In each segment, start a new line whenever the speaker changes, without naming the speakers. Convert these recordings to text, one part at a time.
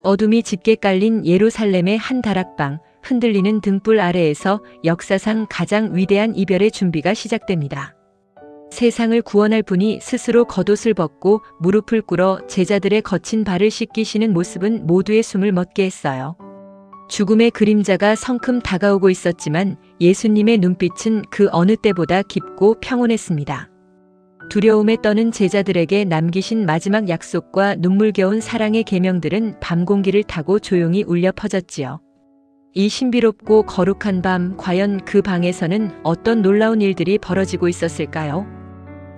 어둠이 짙게 깔린 예루살렘의 한 다락방, 흔들리는 등불 아래에서 역사상 가장 위대한 이별의 준비가 시작됩니다. 세상을 구원할 분이 스스로 겉옷을 벗고 무릎을 꿇어 제자들의 거친 발을 씻기시는 모습은 모두의 숨을 멎게 했어요. 죽음의 그림자가 성큼 다가오고 있었지만 예수님의 눈빛은 그 어느 때보다 깊고 평온했습니다. 두려움에 떠는 제자들에게 남기신 마지막 약속과 눈물겨운 사랑의 계명들은 밤 공기를 타고 조용히 울려 퍼졌지요. 이 신비롭고 거룩한 밤, 과연 그 방에서는 어떤 놀라운 일들이 벌어지고 있었을까요?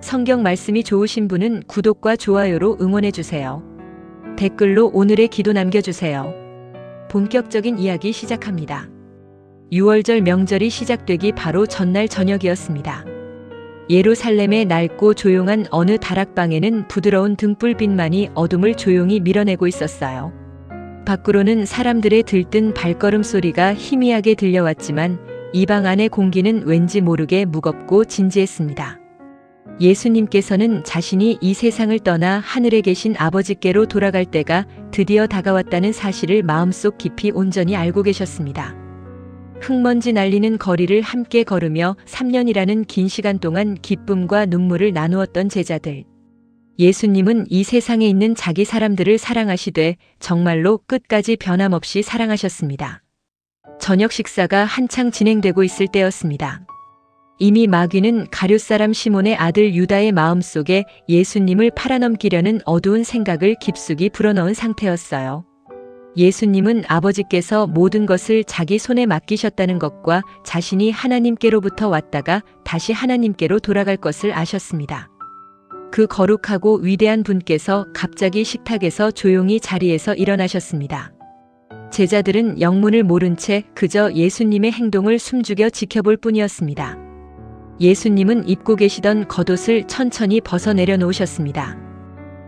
성경 말씀이 좋으신 분은 구독과 좋아요로 응원해주세요. 댓글로 오늘의 기도 남겨주세요. 본격적인 이야기 시작합니다. 6월절 명절이 시작되기 바로 전날 저녁이었습니다. 예루살렘의 낡고 조용한 어느 다락방에는 부드러운 등불빛만이 어둠을 조용히 밀어내고 있었어요. 밖으로는 사람들의 들뜬 발걸음 소리가 희미하게 들려왔지만 이 방 안의 공기는 왠지 모르게 무겁고 진지했습니다. 예수님께서는 자신이 이 세상을 떠나 하늘에 계신 아버지께로 돌아갈 때가 드디어 다가왔다는 사실을 마음속 깊이 온전히 알고 계셨습니다. 흙먼지 날리는 거리를 함께 걸으며 3년이라는 긴 시간 동안 기쁨과 눈물을 나누었던 제자들. 예수님은 이 세상에 있는 자기 사람들을 사랑하시되 정말로 끝까지 변함없이 사랑하셨습니다. 저녁 식사가 한창 진행되고 있을 때였습니다. 이미 마귀는 가룟 사람 시몬의 아들 유다의 마음속에 예수님을 팔아넘기려는 어두운 생각을 깊숙이 불어넣은 상태였어요. 예수님은 아버지께서 모든 것을 자기 손에 맡기셨다는 것과 자신이 하나님께로부터 왔다가 다시 하나님께로 돌아갈 것을 아셨습니다. 그 거룩하고 위대한 분께서 갑자기 식탁에서 조용히 자리에서 일어나셨습니다. 제자들은 영문을 모른 채 그저 예수님의 행동을 숨죽여 지켜볼 뿐이었습니다. 예수님은 입고 계시던 겉옷을 천천히 벗어내려 놓으셨습니다.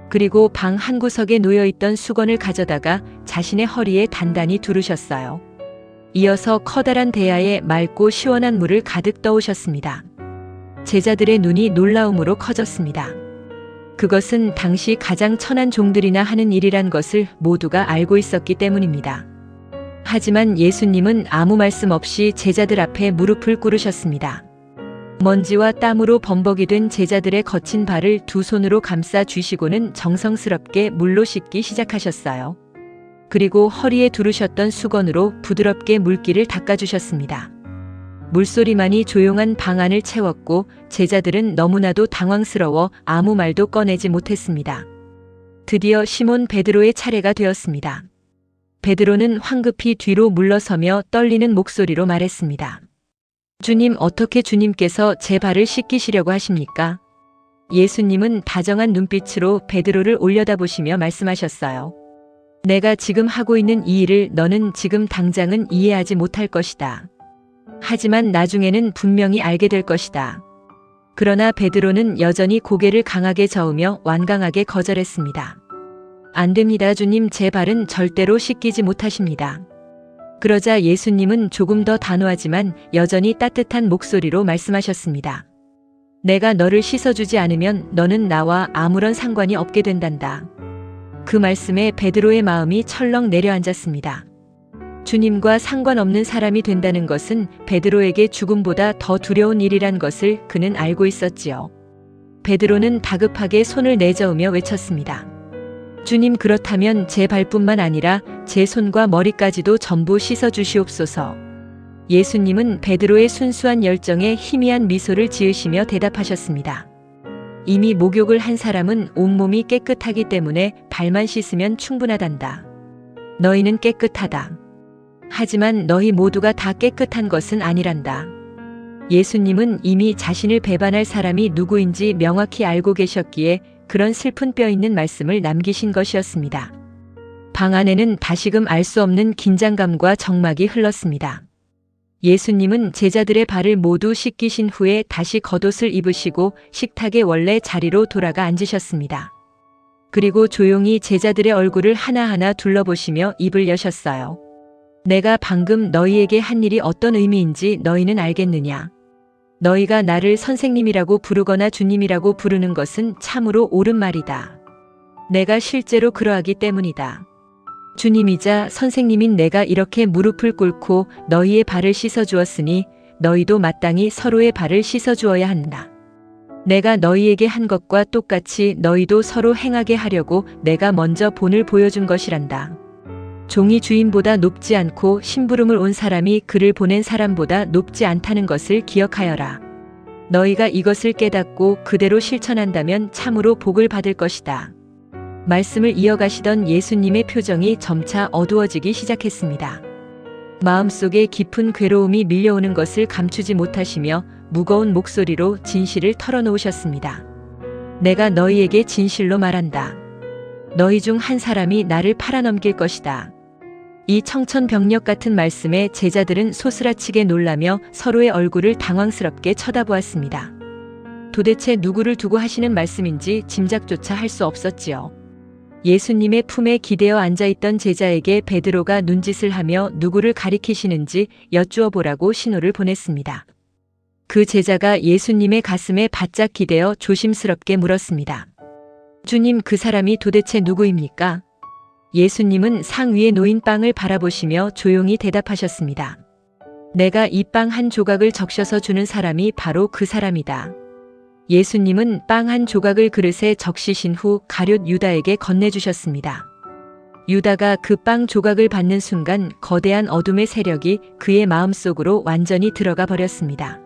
그리고 방 한구석에 놓여있던 수건을 가져다가 자신의 허리에 단단히 두르셨어요. 이어서 커다란 대야에 맑고 시원한 물을 가득 떠오셨습니다. 제자들의 눈이 놀라움으로 커졌습니다. 그것은 당시 가장 천한 종들이나 하는 일이란 것을 모두가 알고 있었기 때문입니다. 하지만 예수님은 아무 말씀 없이 제자들 앞에 무릎을 꿇으셨습니다. 먼지와 땀으로 범벅이 된 제자들의 거친 발을 두 손으로 감싸 주시고는 정성스럽게 물로 씻기 시작하셨어요. 그리고 허리에 두르셨던 수건으로 부드럽게 물기를 닦아주셨습니다. 물소리만이 조용한 방 안을 채웠고 제자들은 너무나도 당황스러워 아무 말도 꺼내지 못했습니다. 드디어 시몬 베드로의 차례가 되었습니다. 베드로는 황급히 뒤로 물러서며 떨리는 목소리로 말했습니다. 주님, 어떻게 주님께서 제 발을 씻기시려고 하십니까? 예수님은 다정한 눈빛으로 베드로를 올려다보시며 말씀하셨어요. 내가 지금 하고 있는 이 일을 너는 지금 당장은 이해하지 못할 것이다. 하지만 나중에는 분명히 알게 될 것이다. 그러나 베드로는 여전히 고개를 강하게 저으며 완강하게 거절했습니다. 안 됩니다, 주님. 제 발은 절대로 씻기지 못하십니다. 그러자 예수님은 조금 더 단호하지만 여전히 따뜻한 목소리로 말씀하셨습니다. 내가 너를 씻어주지 않으면 너는 나와 아무런 상관이 없게 된단다. 그 말씀에 베드로의 마음이 철렁 내려앉았습니다. 주님과 상관없는 사람이 된다는 것은 베드로에게 죽음보다 더 두려운 일이란 것을 그는 알고 있었지요. 베드로는 다급하게 손을 내저으며 외쳤습니다. 주님, 그렇다면 제 발뿐만 아니라 제 손과 머리까지도 전부 씻어주시옵소서. 예수님은 베드로의 순수한 열정에 희미한 미소를 지으시며 대답하셨습니다. 이미 목욕을 한 사람은 온몸이 깨끗하기 때문에 발만 씻으면 충분하단다. 너희는 깨끗하다. 하지만 너희 모두가 다 깨끗한 것은 아니란다. 예수님은 이미 자신을 배반할 사람이 누구인지 명확히 알고 계셨기에 그런 슬픈 뼈 있는 말씀을 남기신 것이었습니다. 방 안에는 다시금 알 수 없는 긴장감과 적막이 흘렀습니다. 예수님은 제자들의 발을 모두 씻기신 후에 다시 겉옷을 입으시고 식탁의 원래 자리로 돌아가 앉으셨습니다. 그리고 조용히 제자들의 얼굴을 하나하나 둘러보시며 입을 여셨어요. 내가 방금 너희에게 한 일이 어떤 의미인지 너희는 알겠느냐? 너희가 나를 선생님이라고 부르거나 주님이라고 부르는 것은 참으로 옳은 말이다. 내가 실제로 그러하기 때문이다. 주님이자 선생님인 내가 이렇게 무릎을 꿇고 너희의 발을 씻어 주었으니 너희도 마땅히 서로의 발을 씻어 주어야 한다. 내가 너희에게 한 것과 똑같이 너희도 서로 행하게 하려고 내가 먼저 본을 보여준 것이란다. 종이 주인보다 높지 않고 심부름을 온 사람이 그를 보낸 사람보다 높지 않다는 것을 기억하여라. 너희가 이것을 깨닫고 그대로 실천한다면 참으로 복을 받을 것이다. 말씀을 이어가시던 예수님의 표정이 점차 어두워지기 시작했습니다. 마음속에 깊은 괴로움이 밀려오는 것을 감추지 못하시며 무거운 목소리로 진실을 털어놓으셨습니다. 내가 너희에게 진실로 말한다. 너희 중 한 사람이 나를 팔아넘길 것이다. 이 청천벽력 같은 말씀에 제자들은 소스라치게 놀라며 서로의 얼굴을 당황스럽게 쳐다보았습니다. 도대체 누구를 두고 하시는 말씀인지 짐작조차 할 수 없었지요. 예수님의 품에 기대어 앉아있던 제자에게 베드로가 눈짓을 하며 누구를 가리키시는지 여쭈어 보라고 신호를 보냈습니다. 그 제자가 예수님의 가슴에 바짝 기대어 조심스럽게 물었습니다. 주님, 그 사람이 도대체 누구입니까? 예수님은 상 위에 놓인 빵을 바라보시며 조용히 대답하셨습니다. 내가 이 빵 한 조각을 적셔서 주는 사람이 바로 그 사람이다. 예수님은 빵 한 조각을 그릇에 적시신 후 가룟 유다에게 건네주셨습니다. 유다가 그 빵 조각을 받는 순간 거대한 어둠의 세력이 그의 마음속으로 완전히 들어가 버렸습니다.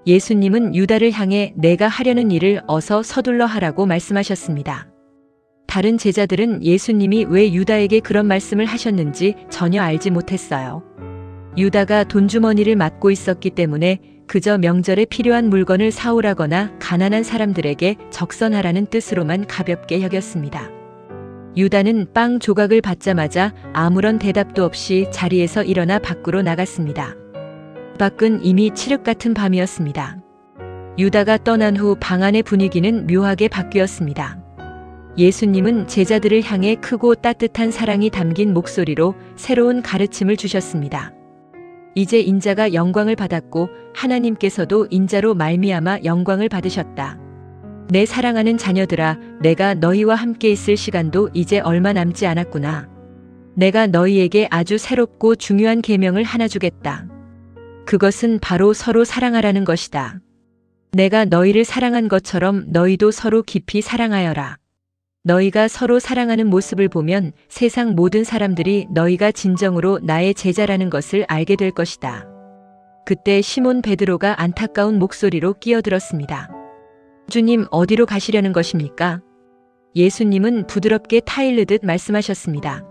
예수님은 유다를 향해 내가 하려는 일을 어서 서둘러 하라고 말씀하셨습니다. 다른 제자들은 예수님이 왜 유다에게 그런 말씀을 하셨는지 전혀 알지 못했어요. 유다가 돈주머니를 맡고 있었기 때문에 그저 명절에 필요한 물건을 사오라거나 가난한 사람들에게 적선하라는 뜻으로만 가볍게 여겼습니다. 유다는 빵 조각을 받자마자 아무런 대답도 없이 자리에서 일어나 밖으로 나갔습니다. 밖은 이미 칠흑 같은 밤이었습니다. 유다가 떠난 후 방 안의 분위기는 묘하게 바뀌었습니다. 예수님은 제자들을 향해 크고 따뜻한 사랑이 담긴 목소리로 새로운 가르침을 주셨습니다. 이제 인자가 영광을 받았고 하나님께서도 인자로 말미암아 영광을 받으셨다. 내 사랑하는 자녀들아, 내가 너희와 함께 있을 시간도 이제 얼마 남지 않았구나. 내가 너희에게 아주 새롭고 중요한 계명을 하나 주겠다. 그것은 바로 서로 사랑하라는 것이다. 내가 너희를 사랑한 것처럼 너희도 서로 깊이 사랑하여라. 너희가 서로 사랑하는 모습을 보면 세상 모든 사람들이 너희가 진정으로 나의 제자라는 것을 알게 될 것이다. 그때 시몬 베드로가 안타까운 목소리로 끼어들었습니다. 주님, 어디로 가시려는 것입니까? 예수님은 부드럽게 타일르듯 말씀하셨습니다.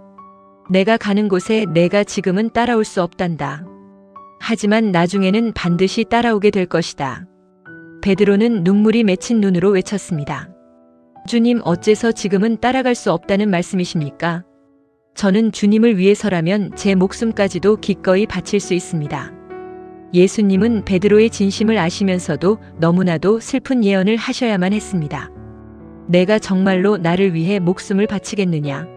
내가 가는 곳에 내가 지금은 따라올 수 없단다. 하지만 나중에는 반드시 따라오게 될 것이다. 베드로는 눈물이 맺힌 눈으로 외쳤습니다. 주님, 어째서 지금은 따라갈 수 없다는 말씀이십니까? 저는 주님을 위해서라면 제 목숨까지도 기꺼이 바칠 수 있습니다. 예수님은 베드로의 진심을 아시면서도 너무나도 슬픈 예언을 하셔야만 했습니다. 내가 정말로 나를 위해 목숨을 바치겠느냐?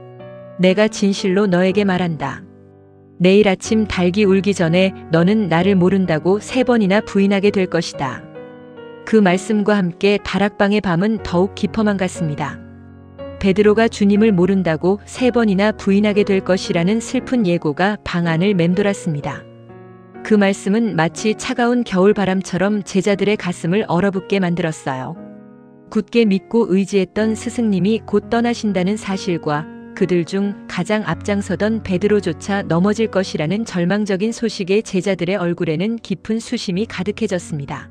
내가 진실로 너에게 말한다. 내일 아침 닭이 울기 전에 너는 나를 모른다고 3번이나 부인하게 될 것이다. 그 말씀과 함께 다락방의 밤은 더욱 깊어만 갔습니다. 베드로가 주님을 모른다고 3번이나 부인하게 될 것이라는 슬픈 예고가 방 안을 맴돌았습니다. 그 말씀은 마치 차가운 겨울바람처럼 제자들의 가슴을 얼어붙게 만들었어요. 굳게 믿고 의지했던 스승님이 곧 떠나신다는 사실과 그들 중 가장 앞장서던 베드로조차 넘어질 것이라는 절망적인 소식에 제자들의 얼굴에는 깊은 수심이 가득해졌습니다.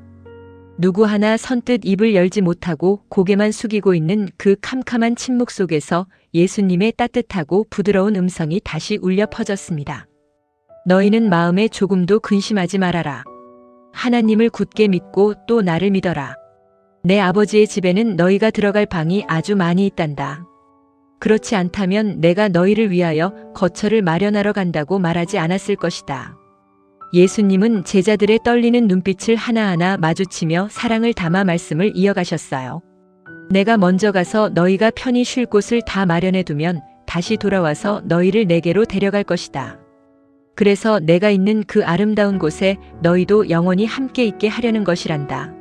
누구 하나 선뜻 입을 열지 못하고 고개만 숙이고 있는 그 캄캄한 침묵 속에서 예수님의 따뜻하고 부드러운 음성이 다시 울려 퍼졌습니다. 너희는 마음에 조금도 근심하지 말아라. 하나님을 굳게 믿고 또 나를 믿어라. 내 아버지의 집에는 너희가 들어갈 방이 아주 많이 있단다. 그렇지 않다면 내가 너희를 위하여 거처를 마련하러 간다고 말하지 않았을 것이다. 예수님은 제자들의 떨리는 눈빛을 하나하나 마주치며 사랑을 담아 말씀을 이어가셨어요. 내가 먼저 가서 너희가 편히 쉴 곳을 다 마련해 두면 다시 돌아와서 너희를 내게로 데려갈 것이다. 그래서 내가 있는 그 아름다운 곳에 너희도 영원히 함께 있게 하려는 것이란다.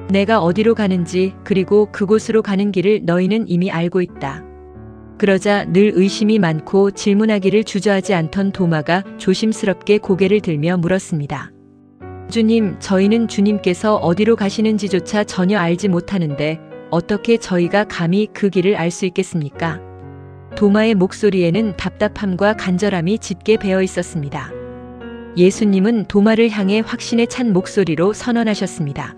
내가 어디로 가는지 그리고 그곳으로 가는 길을 너희는 이미 알고 있다. 그러자 늘 의심이 많고 질문하기를 주저하지 않던 도마가 조심스럽게 고개를 들며 물었습니다. 주님, 저희는 주님께서 어디로 가시는지조차 전혀 알지 못하는데 어떻게 저희가 감히 그 길을 알 수 있겠습니까? 도마의 목소리에는 답답함과 간절함이 짙게 배어 있었습니다. 예수님은 도마를 향해 확신에 찬 목소리로 선언하셨습니다.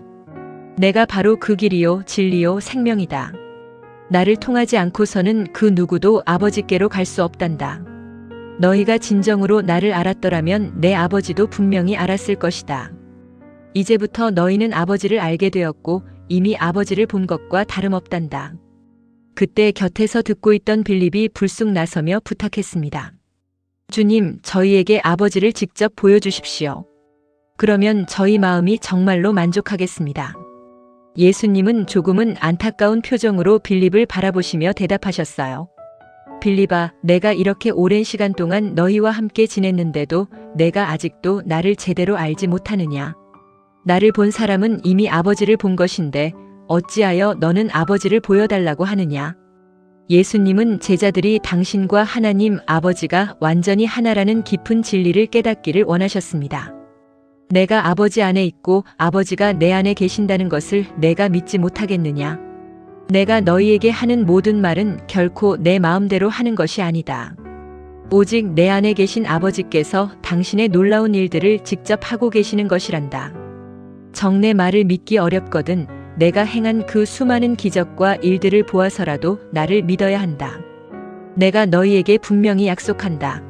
내가 바로 그 길이요, 진리요, 생명이다. 나를 통하지 않고서는 그 누구도 아버지께로 갈 수 없단다. 너희가 진정으로 나를 알았더라면 내 아버지도 분명히 알았을 것이다. 이제부터 너희는 아버지를 알게 되었고 이미 아버지를 본 것과 다름없단다. 그때 곁에서 듣고 있던 빌립이 불쑥 나서며 부탁했습니다. 주님, 저희에게 아버지를 직접 보여주십시오. 그러면 저희 마음이 정말로 만족하겠습니다. 예수님은 조금은 안타까운 표정으로 빌립을 바라보시며 대답하셨어요. 빌립아, 내가 이렇게 오랜 시간 동안 너희와 함께 지냈는데도 내가 아직도 나를 제대로 알지 못하느냐? 나를 본 사람은 이미 아버지를 본 것인데 어찌하여 너는 아버지를 보여달라고 하느냐? 예수님은 제자들이 당신과 하나님 아버지가 완전히 하나라는 깊은 진리를 깨닫기를 원하셨습니다. 내가 아버지 안에 있고 아버지가 내 안에 계신다는 것을 내가 믿지 못하겠느냐? 내가 너희에게 하는 모든 말은 결코 내 마음대로 하는 것이 아니다. 오직 내 안에 계신 아버지께서 당신의 놀라운 일들을 직접 하고 계시는 것이란다. 정내 말을 믿기 어렵거든 내가 행한 그 수많은 기적과 일들을 보아서라도 나를 믿어야 한다. 내가 너희에게 분명히 약속한다.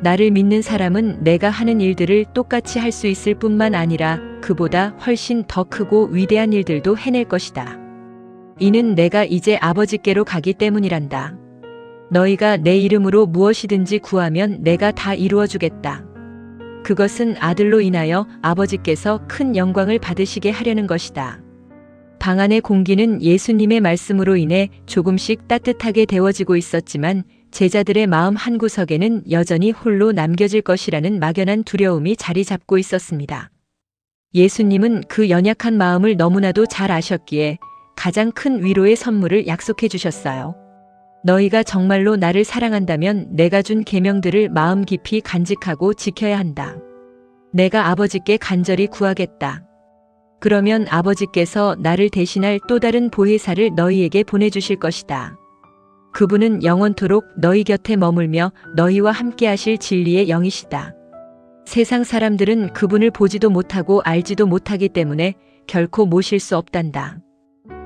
나를 믿는 사람은 내가 하는 일들을 똑같이 할 수 있을 뿐만 아니라 그보다 훨씬 더 크고 위대한 일들도 해낼 것이다. 이는 내가 이제 아버지께로 가기 때문이란다. 너희가 내 이름으로 무엇이든지 구하면 내가 다 이루어 주겠다. 그것은 아들로 인하여 아버지께서 큰 영광을 받으시게 하려는 것이다. 방 안의 공기는 예수님의 말씀으로 인해 조금씩 따뜻하게 데워지고 있었지만 제자들의 마음 한구석에는 여전히 홀로 남겨질 것이라는 막연한 두려움이 자리 잡고 있었습니다. 예수님은 그 연약한 마음을 너무나도 잘 아셨기에 가장 큰 위로의 선물을 약속해 주셨어요. 너희가 정말로 나를 사랑한다면 내가 준 계명들을 마음 깊이 간직하고 지켜야 한다. 내가 아버지께 간절히 구하겠다. 그러면 아버지께서 나를 대신할 또 다른 보혜사를 너희에게 보내주실 것이다. 그분은 영원토록 너희 곁에 머물며 너희와 함께 하실 진리의 영이시다. 세상 사람들은 그분을 보지도 못하고 알지도 못하기 때문에 결코 모실 수 없단다.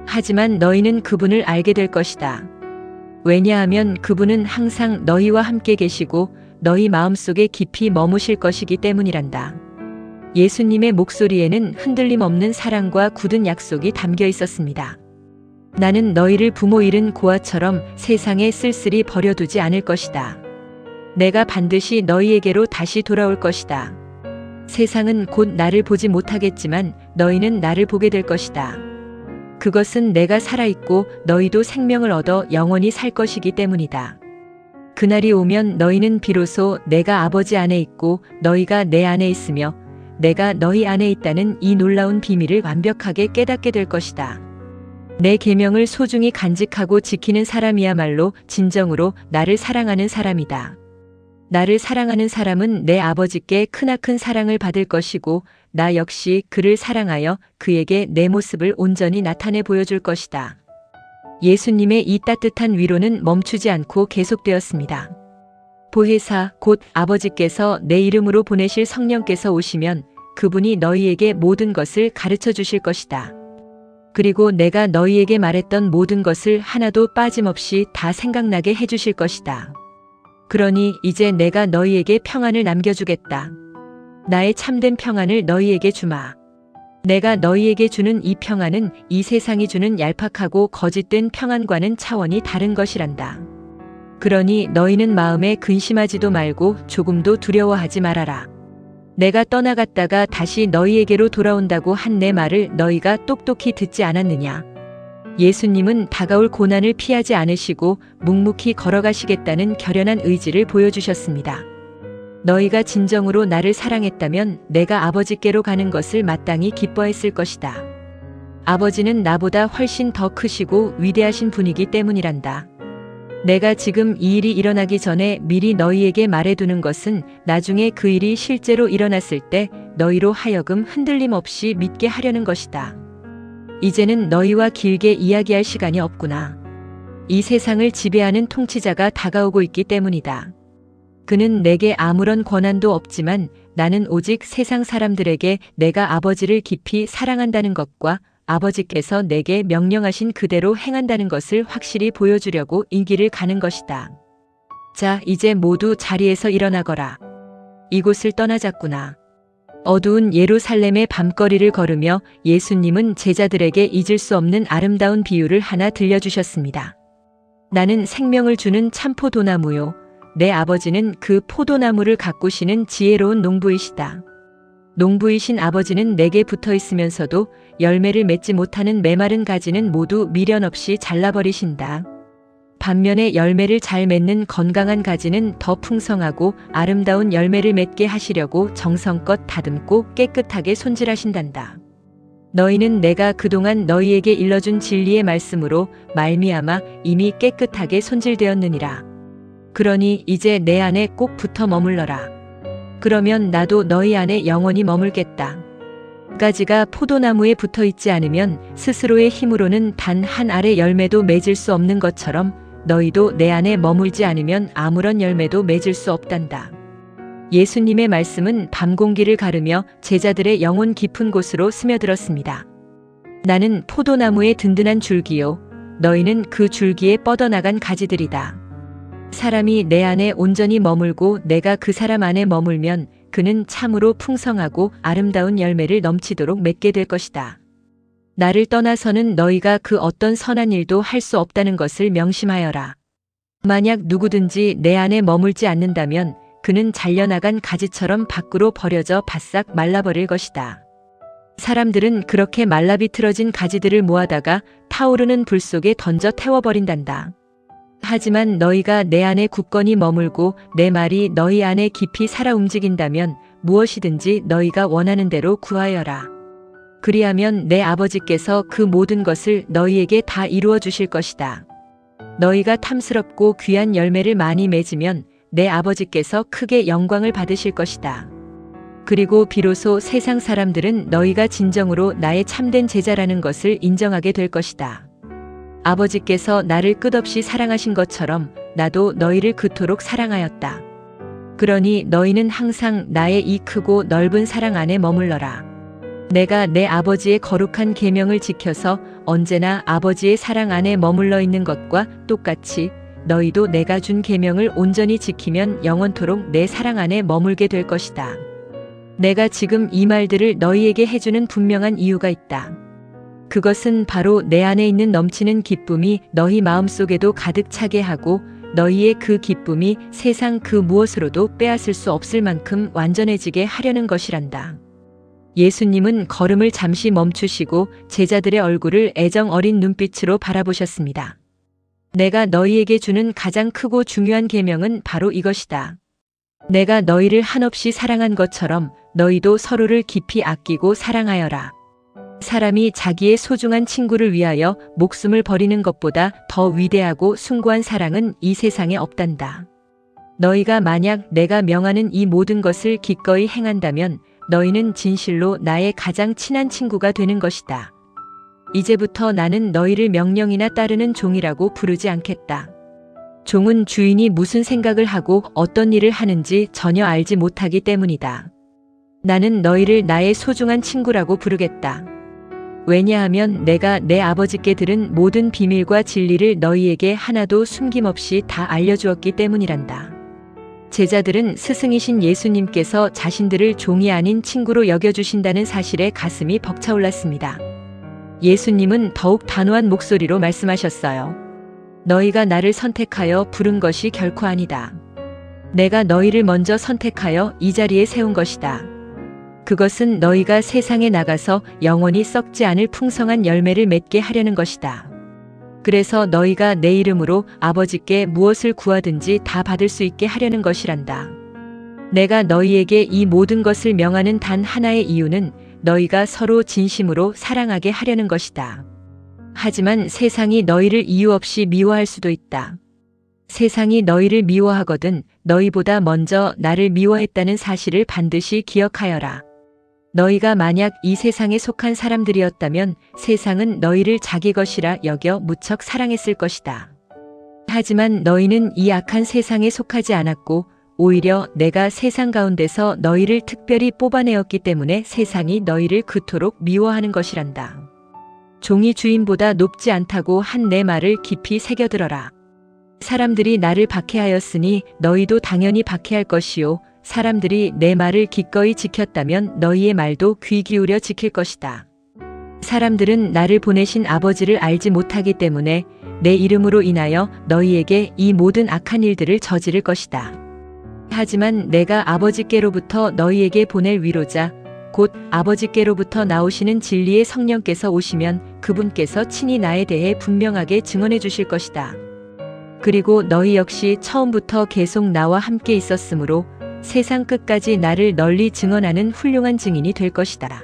하지만 너희는 그분을 알게 될 것이다. 왜냐하면 그분은 항상 너희와 함께 계시고 너희 마음속에 깊이 머무실 것이기 때문이란다. 예수님의 목소리에는 흔들림 없는 사랑과 굳은 약속이 담겨 있었습니다. 나는 너희를 부모 잃은 고아처럼 세상에 쓸쓸히 버려두지 않을 것이다. 내가 반드시 너희에게로 다시 돌아올 것이다. 세상은 곧 나를 보지 못하겠지만 너희는 나를 보게 될 것이다. 그것은 내가 살아있고 너희도 생명을 얻어 영원히 살 것이기 때문이다. 그날이 오면 너희는 비로소 내가 아버지 안에 있고 너희가 내 안에 있으며 내가 너희 안에 있다는 이 놀라운 비밀을 완벽하게 깨닫게 될 것이다. 내 계명을 소중히 간직하고 지키는 사람이야말로 진정으로 나를 사랑하는 사람이다. 나를 사랑하는 사람은 내 아버지께 크나큰 사랑을 받을 것이고 나 역시 그를 사랑하여 그에게 내 모습을 온전히 나타내 보여줄 것이다. 예수님의 이 따뜻한 위로는 멈추지 않고 계속되었습니다. 보혜사, 곧 아버지께서 내 이름으로 보내실 성령께서 오시면 그분이 너희에게 모든 것을 가르쳐 주실 것이다. 그리고 내가 너희에게 말했던 모든 것을 하나도 빠짐없이 다 생각나게 해주실 것이다. 그러니 이제 내가 너희에게 평안을 남겨주겠다. 나의 참된 평안을 너희에게 주마. 내가 너희에게 주는 이 평안은 이 세상이 주는 얄팍하고 거짓된 평안과는 차원이 다른 것이란다. 그러니 너희는 마음에 근심하지도 말고 조금도 두려워하지 말아라. 내가 떠나갔다가 다시 너희에게로 돌아온다고 한 내 말을 너희가 똑똑히 듣지 않았느냐? 예수님은 다가올 고난을 피하지 않으시고 묵묵히 걸어가시겠다는 결연한 의지를 보여주셨습니다. 너희가 진정으로 나를 사랑했다면 내가 아버지께로 가는 것을 마땅히 기뻐했을 것이다. 아버지는 나보다 훨씬 더 크시고 위대하신 분이기 때문이란다. 내가 지금 이 일이 일어나기 전에 미리 너희에게 말해두는 것은 나중에 그 일이 실제로 일어났을 때 너희로 하여금 흔들림 없이 믿게 하려는 것이다. 이제는 너희와 길게 이야기할 시간이 없구나. 이 세상을 지배하는 통치자가 다가오고 있기 때문이다. 그는 내게 아무런 권한도 없지만 나는 오직 세상 사람들에게 내가 아버지를 깊이 사랑한다는 것과 아버지께서 내게 명령하신 그대로 행한다는 것을 확실히 보여주려고 이 길을 가는 것이다. 자, 이제 모두 자리에서 일어나거라. 이곳을 떠나자꾸나. 어두운 예루살렘의 밤거리를 걸으며 예수님은 제자들에게 잊을 수 없는 아름다운 비유를 하나 들려주셨습니다. 나는 생명을 주는 참 포도나무요. 내 아버지는 그 포도나무를 가꾸시는 지혜로운 농부이시다. 농부이신 아버지는 내게 붙어 있으면서도 열매를 맺지 못하는 메마른 가지는 모두 미련 없이 잘라버리신다. 반면에 열매를 잘 맺는 건강한 가지는 더 풍성하고 아름다운 열매를 맺게 하시려고 정성껏 다듬고 깨끗하게 손질하신단다. 너희는 내가 그동안 너희에게 일러준 진리의 말씀으로 말미암아 이미 깨끗하게 손질되었느니라. 그러니 이제 내 안에 꼭 붙어 머물러라. 그러면 나도 너희 안에 영원히 머물겠다. 가지가 포도나무에 붙어 있지 않으면 스스로의 힘으로는 단 한 알의 열매도 맺을 수 없는 것처럼 너희도 내 안에 머물지 않으면 아무런 열매도 맺을 수 없단다. 예수님의 말씀은 밤 공기를 가르며 제자들의 영혼 깊은 곳으로 스며들었습니다. 나는 포도나무의 든든한 줄기요. 너희는 그 줄기에 뻗어나간 가지들이다. 사람이 내 안에 온전히 머물고 내가 그 사람 안에 머물면 그는 참으로 풍성하고 아름다운 열매를 넘치도록 맺게 될 것이다. 나를 떠나서는 너희가 그 어떤 선한 일도 할 수 없다는 것을 명심하여라. 만약 누구든지 내 안에 머물지 않는다면 그는 잘려나간 가지처럼 밖으로 버려져 바싹 말라버릴 것이다. 사람들은 그렇게 말라비틀어진 가지들을 모아다가 타오르는 불 속에 던져 태워버린단다. 하지만 너희가 내 안에 굳건히 머물고 내 말이 너희 안에 깊이 살아 움직인다면 무엇이든지 너희가 원하는 대로 구하여라. 그리하면 내 아버지께서 그 모든 것을 너희에게 다 이루어 주실 것이다. 너희가 탐스럽고 귀한 열매를 많이 맺으면 내 아버지께서 크게 영광을 받으실 것이다. 그리고 비로소 세상 사람들은 너희가 진정으로 나의 참된 제자라는 것을 인정하게 될 것이다. 아버지께서 나를 끝없이 사랑하신 것처럼 나도 너희를 그토록 사랑하였다. 그러니 너희는 항상 나의 이 크고 넓은 사랑 안에 머물러라. 내가 내 아버지의 거룩한 계명을 지켜서 언제나 아버지의 사랑 안에 머물러 있는 것과 똑같이 너희도 내가 준 계명을 온전히 지키면 영원토록 내 사랑 안에 머물게 될 것이다. 내가 지금 이 말들을 너희에게 해주는 분명한 이유가 있다. 그것은 바로 내 안에 있는 넘치는 기쁨이 너희 마음속에도 가득 차게 하고 너희의 그 기쁨이 세상 그 무엇으로도 빼앗을 수 없을 만큼 완전해지게 하려는 것이란다. 예수님은 걸음을 잠시 멈추시고 제자들의 얼굴을 애정 어린 눈빛으로 바라보셨습니다. 내가 너희에게 주는 가장 크고 중요한 계명은 바로 이것이다. 내가 너희를 한없이 사랑한 것처럼 너희도 서로를 깊이 아끼고 사랑하여라. 사람이 자기의 소중한 친구를 위하여 목숨을 버리는 것보다 더 위대하고 숭고한 사랑은 이 세상에 없단다. 너희가 만약 내가 명하는 이 모든 것을 기꺼이 행한다면 너희는 진실로 나의 가장 친한 친구가 되는 것이다. 이제부터 나는 너희를 명령이나 따르는 종이라고 부르지 않겠다. 종은 주인이 무슨 생각을 하고 어떤 일을 하는지 전혀 알지 못하기 때문이다. 나는 너희를 나의 소중한 친구라고 부르겠다. 왜냐하면 내가 내 아버지께 들은 모든 비밀과 진리를 너희에게 하나도 숨김없이 다 알려주었기 때문이란다. 제자들은 스승이신 예수님께서 자신들을 종이 아닌 친구로 여겨주신다는 사실에 가슴이 벅차올랐습니다. 예수님은 더욱 단호한 목소리로 말씀하셨어요. 너희가 나를 선택하여 부른 것이 결코 아니다. 내가 너희를 먼저 선택하여 이 자리에 세운 것이다. 그것은 너희가 세상에 나가서 영원히 썩지 않을 풍성한 열매를 맺게 하려는 것이다. 그래서 너희가 내 이름으로 아버지께 무엇을 구하든지 다 받을 수 있게 하려는 것이란다. 내가 너희에게 이 모든 것을 명하는 단 하나의 이유는 너희가 서로 진심으로 사랑하게 하려는 것이다. 하지만 세상이 너희를 이유 없이 미워할 수도 있다. 세상이 너희를 미워하거든 너희보다 먼저 나를 미워했다는 사실을 반드시 기억하여라. 너희가 만약 이 세상에 속한 사람들이었다면 세상은 너희를 자기 것이라 여겨 무척 사랑했을 것이다. 하지만 너희는 이 악한 세상에 속하지 않았고 오히려 내가 세상 가운데서 너희를 특별히 뽑아내었기 때문에 세상이 너희를 그토록 미워하는 것이란다. 종이 주인보다 높지 않다고 한 내 말을 깊이 새겨들어라. 사람들이 나를 박해하였으니 너희도 당연히 박해할 것이요. 사람들이 내 말을 기꺼이 지켰다면 너희의 말도 귀 기울여 지킬 것이다. 사람들은 나를 보내신 아버지를 알지 못하기 때문에 내 이름으로 인하여 너희에게 이 모든 악한 일들을 저지를 것이다. 하지만 내가 아버지께로부터 너희에게 보낼 위로자, 곧 아버지께로부터 나오시는 진리의 성령께서 오시면 그분께서 친히 나에 대해 분명하게 증언해 주실 것이다. 그리고 너희 역시 처음부터 계속 나와 함께 있었으므로 세상 끝까지 나를 널리 증언하는 훌륭한 증인이 될 것이다.